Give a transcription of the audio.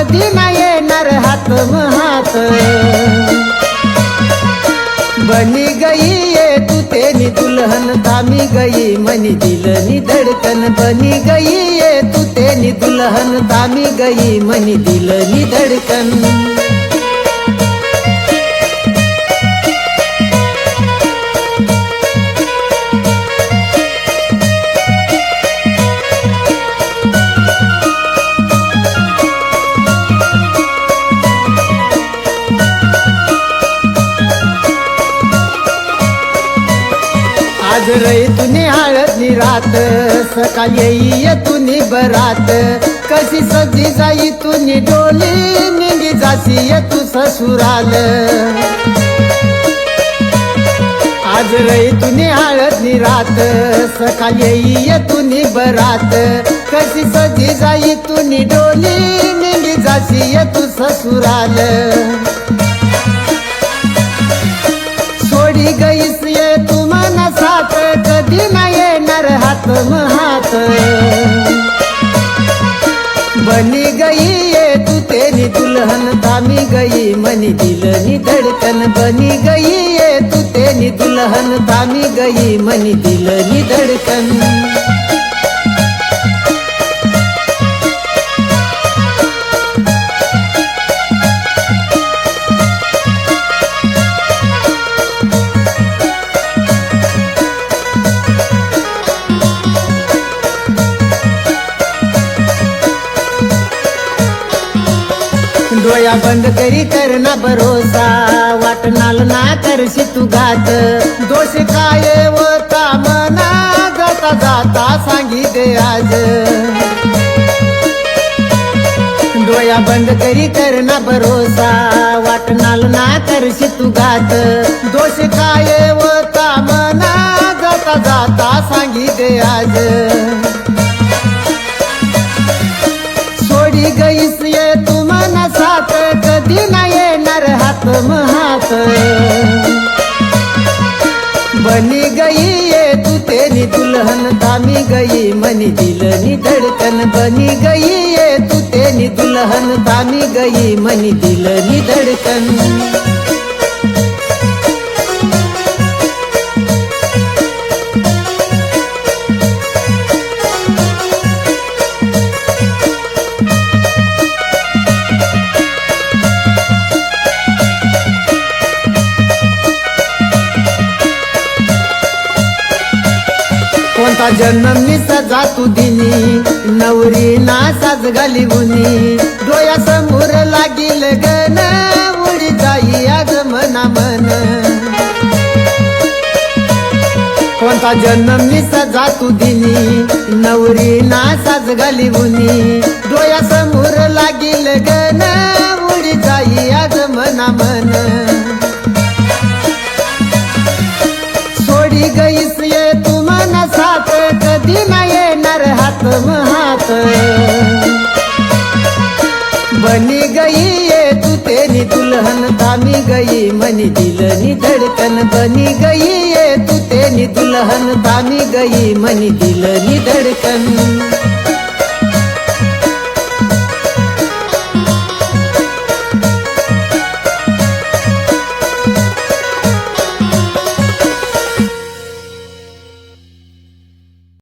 कधी नाही येणार हात हात। बनी गई ये तू तेरी दुल्हन थामी गई मनी दिलनी धड़कन। बनी गई ये तू तेरी दुल्हन थामी गई मनी दिलनी धड़कन। आज रही तुनी हळदनी रात सकाळ येई तुनी बरात। कशी सजी जाई तुनी डोली निंगी जासी तू ससुराल। आज रही तुनी हळदनी रात सकाळ येई तुनी बरात। कशी सजी जाई तुनी डोली निंगी जासी तू ससुराल। सोडी गईस ये तू मना साथ कधी नाही येणार हात हात। बनी गई ये तू तेरी दुल्हन थामी गई मनी दिलनी धड़कन। बनी गई ये तू तेरी दुल्हन थामी गई मनी दिलनी धड़कन। डोया बंद करी करना भरोसा वाटनाल ना करशी तू घात। दोष काय होता मना जाता जाता सांगी दे आज। डोया बंद करी करना भरोसा वाटनाल ना करशी तू घात। दोष काय होता मना जाता जाता सांगी दे आज। सोडी गईस ये तू मना साथ कधी नाही येणार हात हात। बनी गई ये तू तेरी दुल्हन थामी गई मनी दिलनी धड़कन। बनी गई ये तू तेरी दुल्हन थामी गई मनी दिलनी धड़कन। कोणता जन्मनी सजा तू दिनी नवरी ना साज घाली उनी। डोया समोर लागील गन उडी जाई आज मना मन। कोणता जन्मनी सजा तू दिनी नवरी ना साज घाली उनी। डोया समोर लागील गन उडी जाई आज मना मन। सोडी गईस ये तू मना साथ कधी नाही येणार हात हात। बनी गई ये तू तेरी दुल्हन थामी गई मनी दिलनी धड़कन। बनी गई ये तू तेरी दुल्हन थामी गई मनी दिलनी धड़कन।